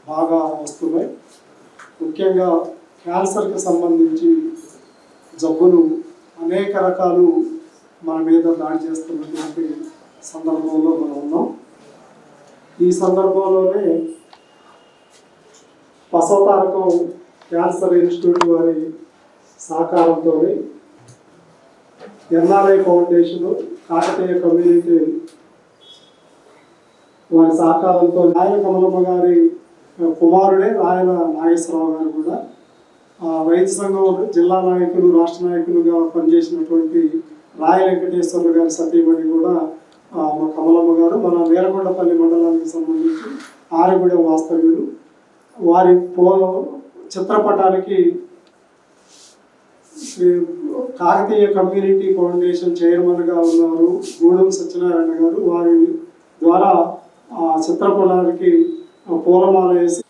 బాగా వస్తున్నాయి. ముఖ్యంగా క్యాన్సర్కి సంబంధించి జబ్బులు అనేక రకాలు మన మీద దాడి చేస్తున్నటువంటి సందర్భంలో మనం ఉన్నాం. ఈ సందర్భంలోనే బసవతారకం క్యాన్సర్ ఇన్స్టిట్యూట్ వారి సహకారంతో ఎన్ఆర్ఐ ఫౌండేషన్, కాకతీయ కమ్యూనిటీ వారి సహకారంతో రాయల కమలమ్మ గారి కుమారుడే రాయల నాగేశ్వరరావు గారు కూడా రైతు సంఘం జిల్లా నాయకులు, రాష్ట్ర నాయకులుగా పనిచేసినటువంటి రాయల వెంకటేశ్వర గారి సతీమణి కూడా మా కమలమ్మ గారు మన నేలకొండపల్లి మండలానికి సంబంధించి ఆరగూడెం వాస్తవ్యులు. వారి చిత్రపటానికి కాకతీయ కమ్యూనిటీ ఫౌండేషన్ చైర్మన్గా ఉన్నారు గూడెం సత్యనారాయణ గారు. వారి ద్వారా చిత్రపటానికి పూలమాల వేసి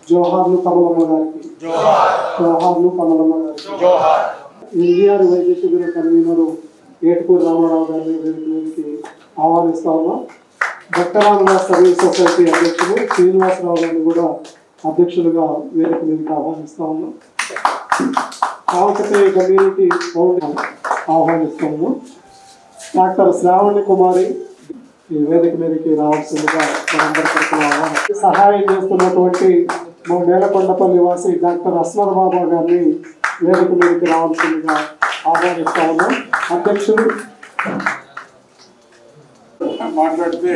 జోహార్లు కమలమ్మ గారికి, జోహార్లు కమలమ్మ గారికి. ఎన్టీఆర్ వైద్య శిబిర కన్వీనరు ఏటుకూరు రామారావు గారిని వేదిక మీదకి ఆహ్వానిస్తా ఉన్నాం. భక్తరామదాస సర్వీస్ సొసైటీ అధ్యక్షులు శ్రీనివాసరావు గారిని కూడా అధ్యక్షులుగా వేదిక మీదకి ఆహ్వానిస్తా ఉన్నాం. కాకతీయ కమ్యూనిటీ ఫౌండేషన్ ఆహ్వానిస్తా ఉన్నాం. డాక్టర్ శ్రావణి కుమారి ఈ వేదిక మీదకి రావాల్సిందిగా మనందరి తరఫున ఆహ్వానిస్తాం. సహాయం చేస్తున్నటువంటి మా నేలకొండపల్లి వాసి డాక్టర్ అస్మద్ బాబా గారిని వేదిక మీదకి రావాల్సిందిగా ఆహ్వానిస్తా ఉన్నాం. అధ్యక్షులు మాట్లాడితే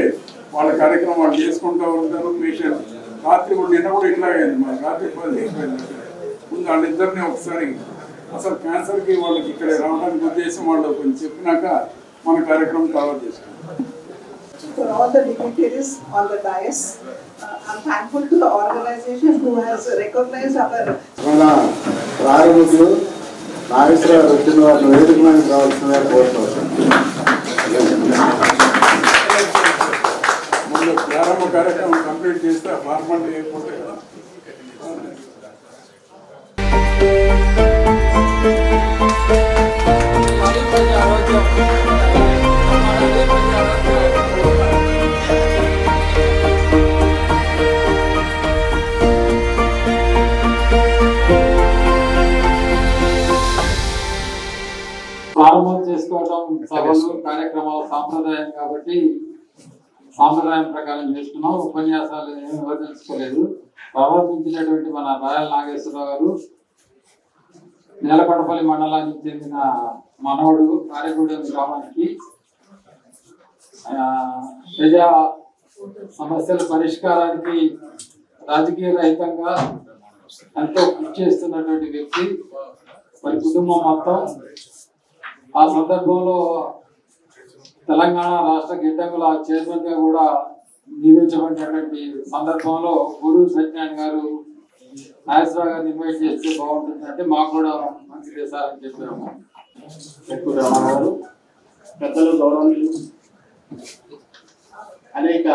వాళ్ళ కార్యక్రమం వాళ్ళు చేసుకుంటూ ఉంటారు. పేషెంట్ రాత్రి కూడా నిన్న కూడా ఇట్లా అయింది. మన రాత్రి 10 అయిపోయింది. ముందు వాళ్ళిద్దరిని ఒకసారి అసలు క్యాన్సర్కి వాళ్ళకి ఇక్కడ రావడానికి ఉద్దేశం వాళ్ళు కొంచెం చెప్పినాక మన కార్యక్రమం కవర్ చేసుకుంటాం. For all the dignitaries on the dais, I'm thankful to the organization who has recognized our. ప్రారంభికులు Nageswararao వచ్చిన వారిని వేదిక మీద కావాల్సిందిగా కోరుతున్నాం. ముందు ప్రారంభ కార్యక్రమం కంప్లీట్ చేస్తే ఫార్మాలిటీ అయిపోతే కదా. ప్రారంభం చేసుకోవడం సభలు కార్యక్రమాలు సాంప్రదాయం కాబట్టి సాంప్రదాయం ప్రకారం చేస్తున్నాం. ఉపన్యాసాలు ఏమీ వదిలించుకోలేదు. ప్రవర్తించినటువంటి మన రాయల నాగేశ్వరరావు గారు నేలకొండపల్లి మండలానికి చెందిన మనవడు కారేగూడెం గ్రామానికి ప్రజా సమస్యల పరిష్కారానికి రాజకీయ రహితంగా ఎంతో కృషి చేస్తున్నటువంటి వ్యక్తి. వారి కుటుంబం మొత్తం ఆ సందర్భంలో తెలంగాణ రాష్ట్ర గిడ్డంగుల చైర్మన్ గా కూడా నియమించబడినటువంటి సందర్భంలో గూడూరు సత్యనారాయణ గారు నాగేశ్వరరావు గారిని ఇన్వైట్ చేస్తే బాగుంటుంది అంటే మాకు కూడా మంచి చేశారని చెప్పాము. ఎక్కువ రామారావు పెద్దలు, గౌరవనీయులు అనేక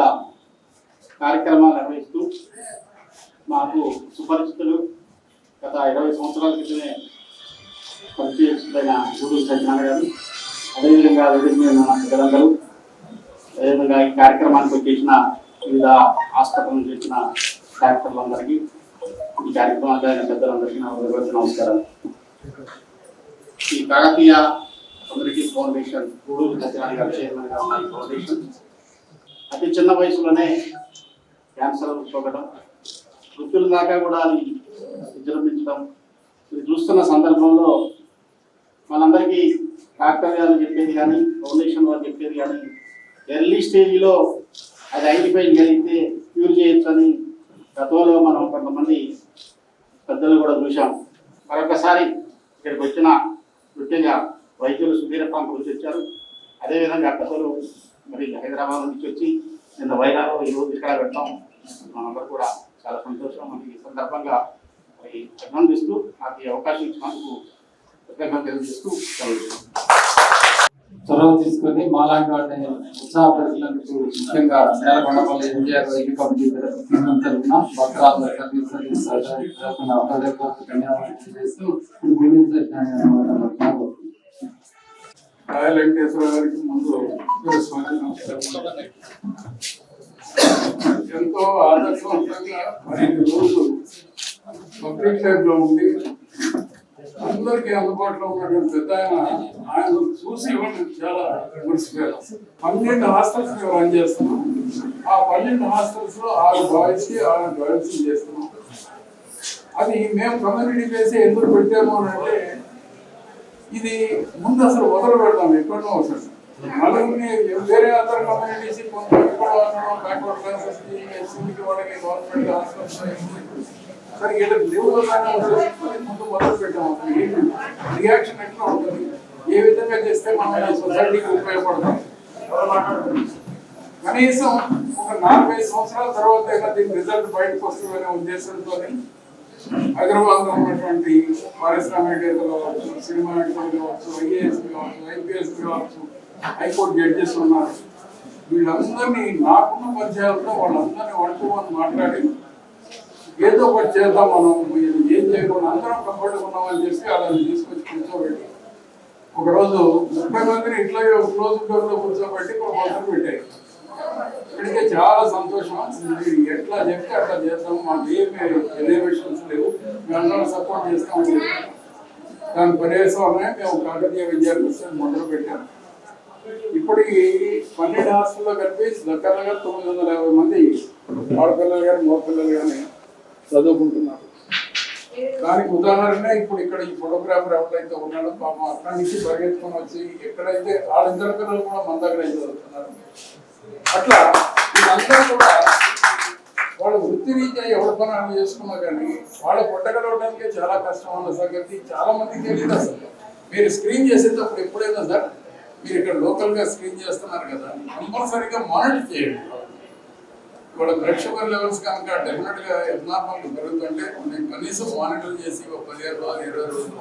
కార్యక్రమాలు నిర్వహిస్తూ మాకు సుపరిచితులు, గత 20 సంవత్సరాల క్రితమే పరిచయమైన గూడూరు సత్యనారాయణ గారు, అదేవిధంగా వివిధ పెద్దలందరూ, అదేవిధంగా ఈ కార్యక్రమానికి వచ్చేసిన వివిధ హాస్పిటల్ నుంచి వచ్చిన డాక్టర్లందరికీ, ఈ కార్యక్రమానికి అయిన పెద్దలందరికీ నా హృదయపూర్వక నమస్కారాలు. ఈ కాకతీయ కమ్యూనిటీ ఫౌండేషన్ గూడూరు సత్యనారాయణ గారు చైర్మన్గా ఉన్న ఈ ఫౌండేషన్ అతి చిన్న వయసులోనే క్యాన్సర్ సోకడం, మృత్యుల దాకా కూడా అది విజృంభించడం ఇది చూస్తున్న సందర్భంలో మనందరికీ డాక్టర్ గారు చెప్పేది కానీ ఫౌండేషన్ వారు చెప్పేది కానీ ఎర్లీ స్టేజ్లో అది ఐడెంటిఫై చేయగలిగితే క్యూర్ చేయొచ్చని గతంలో మనం కొంతమంది పెద్దలు కూడా చూసాం. మరొకసారి ఇక్కడికి వచ్చిన ముఖ్యంగా వైద్యులు సుధీర ప్రాంతం నుంచి వచ్చారు. అదేవిధంగా పెద్దలు మరి హైదరాబాద్ నుంచి వచ్చి నిన్న వైరాలో ఈరోజు ఇక్కడ పెట్టడం మనందరూ కూడా చాలా సంతోషం. మనకి ఈ సందర్భంగా మరి అభినందిస్తూ నాకు ఈ అవకాశం ఇచ్చినందుకు కృతజ్ఞతలు తెలియజేస్తూ చొరవ తీసుకొని మాలాంటి వాటిని ఉత్సాహపరిచినందుకు ముఖ్యంగా నేలకొండపల్లి ఎన్టీఆర్ వైద్య కమిటీ తరఫున భక్తుల సర్వీస్ చేస్తూ రాయల వెంకటేశ్వర గారికి ముందు ఎంతో ఆదర్శవంతంగా 12 రోజులు పబ్లిక్ లైఫ్ లో ఉండి అందరికీ అందుబాటులో ఉన్నటువంటి పెద్ద ఆయన చూసి ఇవ్వండి చాలా మురిసిపోయారు. 12 హాస్టల్స్ రన్ చేస్తున్నాం. ఆ 12 హాస్టల్స్ లో 6 బాయ్స్ కి 6 గర్ల్స్ చేస్తున్నాం. అది మేము కమ్యూనిటీ చేసి ఎందుకు పెట్టాము అని అంటే ఇది ముందు అసలు మొదలు పెడతాం ఎక్కడో అసలు నలుగురిని వేరే అదర్ కమ్యూనిటీస్ కొంత బ్యాక్వర్డ్ క్లాసెస్ ఎస్సీకి వాళ్ళకి గవర్నమెంట్ హాస్టల్స్ సరే వీళ్ళకి ముందు మొదలు పెట్టాము. రియాక్షన్ ఎట్లా ఉంటుంది, ఏ విధంగా చేస్తే మనం సొసైటీకి ఉపయోగపడతాం. కనీసం ఒక 4-5 సంవత్సరాల తర్వాత అయినా దీని రిజల్ట్ బయటకు వస్తుందనే ఉద్దేశంతో హైదరాబాద్ లో ఉన్నటువంటి పారిశ్రామికవేత్తలు కావచ్చు, సినిమా యాక్టర్లు కావచ్చు, ఐఏఎస్ కావచ్చు, ఐపీఎస్ కావచ్చు, హైకోర్టు జడ్జెస్ ఉన్నారు. వీళ్ళందరినీ నాకున్న పరిచయాలతో వాళ్ళందరినీ 1-to-1 మాట్లాడి ఏదో ఒకటి చేద్దాం, మనం ఏం చేయకుండా అందరం కంఫర్ట్గా ఉన్నామని చెప్పి వాళ్ళని తీసుకొచ్చి కూర్చోబెట్టి ఒకరోజు 30 మందిని ఇట్లా క్లోజ్ డోర్లో కూర్చోబెట్టి ఒక మొదలు పెట్టాయి. ఇప్పటికే చాలా సంతోషం. ఎట్లా చెప్తే అట్లా చేస్తాం, మాకు ఏమి ఎలివేషన్స్ లేవు, మేమందరం సపోర్ట్ చేస్తాం. దాని పర్యవసానమే మేము కాకతీయ విద్యార్థి మొదలు పెట్టాము. ఇప్పటికి 12 హాస్టల్లో కలిపి దగ్గరగా 950 మంది ఆడపిల్లలు కానీ మగపిల్లలు కానీ చదువుకుంటున్నారు. దానికి ఉదాహరణ ఇప్పుడు ఇక్కడ ఈ ఫోటోగ్రాఫర్ ఎవరైతే ఉన్నాడో పాపం అక్కడి నుంచి పరిగెత్తుకొని వచ్చి ఎక్కడైతే వాళ్ళిద్దరు పిల్లలు కూడా మన దగ్గర చదువుతున్నారు. అట్లా వీళ్ళందరూ కూడా వాళ్ళు వృత్తి రీత్యా ఎవరి పనులు చేసుకున్నా కానీ వాళ్ళ పుట్టగలవడానికే చాలా కష్టం ఉన్న సంగతి చాలా మందికి తెలియదు. అసలు మీరు స్క్రీన్ చేసేటప్పుడు ఎప్పుడైనా సార్ మీరు ఇక్కడ లోకల్గా స్క్రీన్ చేస్తున్నారు కదా, కంపల్సరీగా మానిటర్ చేయండి. వాళ్ళ బ్లడ్ షుగర్ లెవెల్స్ కనుక డెఫినెట్గా ఎబ్నార్మల్గా పెరుగుతుంటే నేను కనీసం మానిటర్ చేసి ఒక 15 రోజులు 20 రోజులు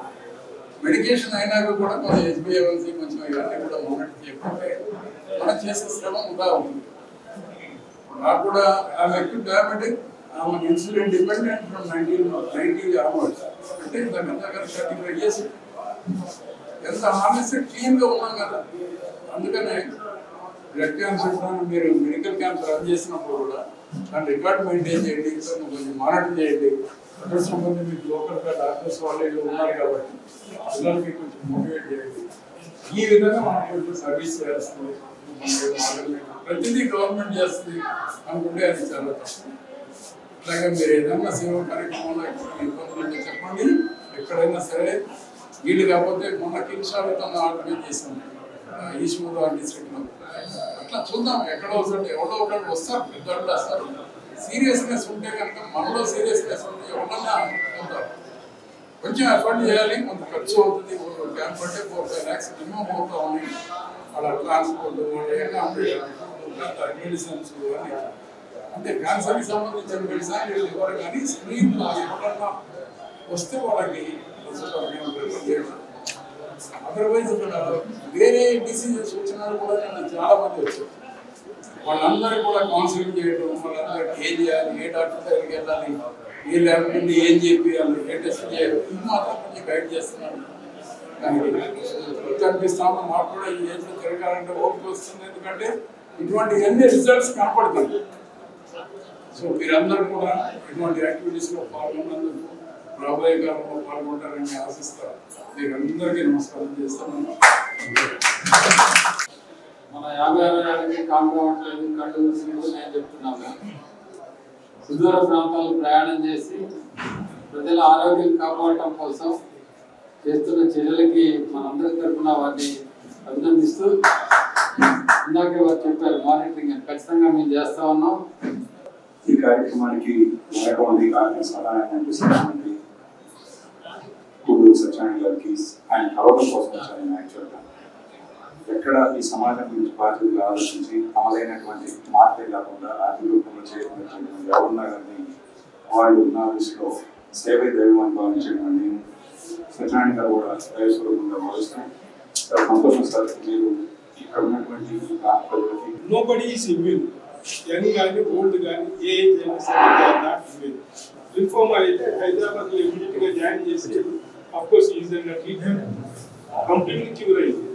మెడికేషన్ అయినాక కూడా కొంచెం HbA1c కొంచెం ఇవన్నీ కూడా మానిటర్ చేయకపోతే మనం చేసే శ్రమ వృధా ఉంటుంది. నాకు కూడా ఆమె ఎక్కువ డయాబెటిక్, ఆమె ఇన్సులిన్ డిపెండెంట్ ఫ్రమ్ 1990 ఆన్వర్డ్స్, అంటే దగ్గర 35 years. ఎంత హానెస్ట్ క్లీన్గా ఉన్నాం కదా. అందుకనే బ్లడ్ క్యాన్సర్ మీరు మెడికల్ క్యాంప్ రన్ చేసినప్పుడు కూడా దాని రికార్డ్ మెయింటైన్ చేయండి, కొంచెం మానిటర్ చేయండి. అక్కడ సంబంధించి మీకు లోకల్గా డాక్టర్స్ వాళ్ళు ఉన్నారు కాబట్టి పిల్లలకి కొంచెం మోటివేట్ చేయండి. ఈ విధంగా మనం కొంచెం సర్వీస్ చేస్తుంది. ప్రతిదీ గవర్నమెంట్ చేస్తుంది అనుకుంటే అది చాలా తప్పు. అలాగే మీరు ఏదైనా సేవా కార్యక్రమంలో ఇబ్బందులు ఉంటే చెప్పండి. ఎక్కడైనా సరే వీళ్ళు కాకపోతే మొన్న కింసాలతో ఆర్గనైజ్ చేసాం ఈస్ట్ గోదావరి డిస్ట్రిక్ట్లో. అట్లా చూద్దాం, ఎక్కడో ఎవరో ఒకటి వస్తారు, పెద్దవాళ్ళు వస్తారు. సీరియస్నెస్ ఉంటే కనుక మనలో సీరియస్నెస్ ఉంటే ఎవరన్నా చూద్దాం. కొంచెం ఎఫర్ట్ చేయాలి, కొంత ఖర్చు అవుతుంది. క్యాంప్ అంటే 4-5 lakhs మినిమం అవుతా ఉంది. వాళ్ళ ట్రాన్స్పోర్ట్ మెడిసిన్స్ అన్నీ అంటే క్యాన్సర్కి సంబంధించిన మెడిసిన్ వీళ్ళు ఇవ్వరు. కానీ స్క్రీన్లో ఎవరన్నా వస్తే వాళ్ళకి అదర్వైజ్ ఇక్కడ వేరే డిసీజెస్ వచ్చినా కూడా నేను చాలా మంది వచ్చారు. వాళ్ళందరూ కూడా కౌన్సిలింగ్ చేయడం, వాళ్ళందరికీ ఏం చేయాలి, ఏ డాక్టర్ దగ్గరికి వెళ్ళాలి, ఏ ల్యాబ్ నుండి ఏం చెప్పాలి, ఏ టెస్ట్ చేయాలి, ఇది మాత్రం కొంచెం గైడ్ చేస్తున్నాను. కనిపిస్తాము మాకు కూడా ఈ ఏజ్లో తిరగాలంటే ఓపిక వస్తుంది. ఎందుకంటే ఇటువంటి ఎన్ని రిజల్ట్స్ కనపడుతుంది. సో మీరందరూ కూడా ఇటువంటి యాక్టివిటీస్లో పాల్గొన్నందుకు రాబోయే కాలంలో పాల్గొంటారని ఆశిస్తారు. మీకు అందరికీ నమస్కారం చేస్తున్నాను. మన 56 ఏళ్ళకి కామ్ కావట్లేదు, కళ్ళు మూసుకుంటూ నేను చెప్తున్నాను. సుదూర ప్రాంతాలకు ప్రయాణం చేసి ప్రజల ఆరోగ్యం కాపాడటం కోసం చేస్తున్న చర్యలకి మనందరి తరఫున వారిని అభినందిస్తూ, ఇందాకే వారు చెప్పారు మానిటరింగ్ అని, ఖచ్చితంగా మేము చేస్తా ఉన్నాం. ఈ కార్యక్రమానికి మరొకమంది ఆర్థిక సహాయం అందిస్తున్నటువంటి కుడూరు సత్యనారాయణ గారికి ఆయన కలవడం కోసం వచ్చాను. యాక్చువల్గా ఎక్కడ ఈ సమాజం గురించి బాధ్యతగా ఆలోచించి అమలైనటువంటి మార్పులే కాకుండా ఆర్థిక రూపంలో చేయకున్నటువంటి ఎవరున్నా కానీ వాళ్ళు నా దృష్టిలో సేవ దైవం అని భావించేటువంటి సత్యనారాయణ గారు కూడా దైవ స్వరూపంగా భావిస్తాం. చాలా సంతోషం సార్. మీరు ఇక్కడ ఉన్నటువంటి ప్రజలకి nobody is immune. యంగ్ కానీ ఓల్డ్ కానీ ఏ ఏజ్ అయినా సరే నాట్ ఇమ్యూన్. లింఫోమా అయితే హైదరాబాద్లో ఇమీడియట్గా జాయిన్ చేసి of course is and treatment completely cure అయింది.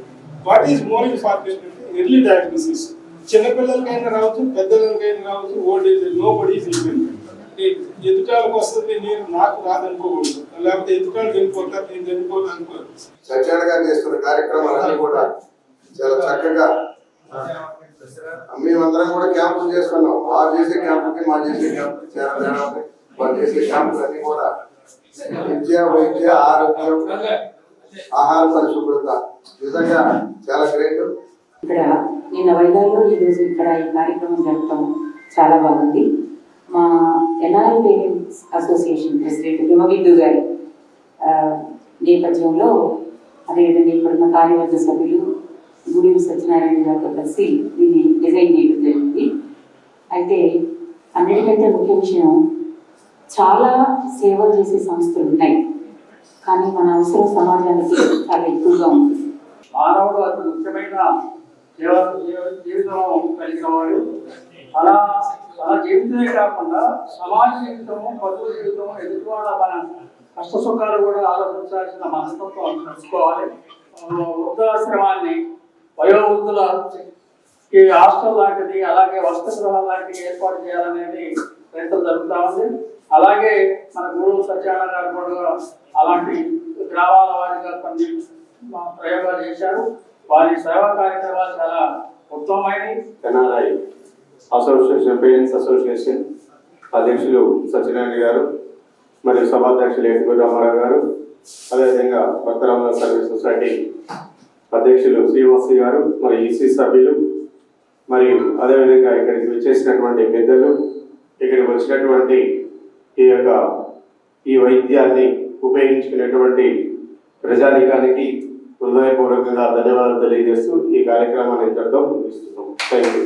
వాట్ ఈజ్ మోర్ ఇంపార్టెంట్ అంటే ఎర్లీ డయాగ్నోసిస్. చిన్నపిల్లలకైనా రావచ్చు, పెద్దలకైనా రావచ్చు, old age nobody is immune. ఎదుటాలకు వస్తుంది, నేను నాకు రాదనుకోకూడదు, లేకపోతే ఎదుటాలకు వెళ్ళిపోతారు, నేను చనిపోను అనుకోరు. సత్యనారాయణ గారు చేస్తున్న కార్యక్రమాలన్నీ కూడా చాలా చక్కగా మేమందరం కూడా క్యాంపులు చేసుకున్నాం. వారు చేసే క్యాంపుకి మా చేసే క్యాంపుకి చాలా తేడా ఉంది. వారు చేసే క్యాంపులన్నీ కూడా విద్య, వైద్య, ఆరోగ్యం, ఆహార పరిశుభ్రత నిజంగా చాలా గ్రేట్. ఇక్కడ నిన్న వైజాగ్లో ఈరోజు ఇక్కడ ఈ కార్యక్రమం జరపడం చాలా బాగుంది. మా NRI parents association president Himabindu గారి నేపథ్యంలో, అదేవిధంగా ఇక్కడున్న కార్యవర్గ సభ్యులు గుడూరు సత్యనారాయణ గారితో కలిసి దీన్ని డిజైన్ చేయడం జరిగింది. అయితే అన్నిటికంటే ముఖ్య విషయం, చాలా సేవలు చేసే సంస్థలు ఉన్నాయి, కానీ మన అవసరం సమాజానికి చాలా ఎక్కువగా ఉంది. మానవుడు అతి ముఖ్యమైన జీవితం కలిగిన వాడు. అలా జీవితమే కాకుండా సమాజ జీవితము, పశువు జీవితము, ఎదుటివాళ్ళ మన కష్ట సుఖాలు కూడా ఆలోచించాల్సిన మనస్తత్వం నడుచుకోవాలి. వృద్ధాశ్రమాన్ని, వయోవృద్ధులకి హాస్టల్ లాంటిది, అలాగే వసతిగృహాలు లాంటివి ఏర్పాటు చేయాలనేది ప్రయత్నం జరుగుతూ ఉంది. అలాగే మన గురువు సత్యనారాయణ గారు కూడా అలాంటి గ్రామాల వారిగా కొన్ని ప్రయోగాలు చేశారు. వారి సేవా కార్యక్రమాలు చాలా ఉత్తమమైనవి. ఎన్ఆర్ఐ అసోసియేషన్, పేరెంట్స్ అసోసియేషన్ అధ్యక్షులు సత్యనారాయణ గారు, మరియు సభాధ్యక్షులు ఏటుగురు రామారావు గారు, అదేవిధంగా భక్తరామ సర్వీస్ సొసైటీ అధ్యక్షులు శ్రీవాసి గారు, మరి ఈసీ సభ్యులు, మరియు అదేవిధంగా ఇక్కడికి వచ్చేసినటువంటి పెద్దలు, ఇక్కడికి వచ్చినటువంటి ఈ వైద్యాన్ని ఉపయోగించుకునేటువంటి ప్రజానికానికి హృదయపూర్వకంగా ధన్యవాదాలు తెలియజేస్తూ ఈ కార్యక్రమాన్ని ఇంతటితో ముగిస్తున్నాం. Thank you.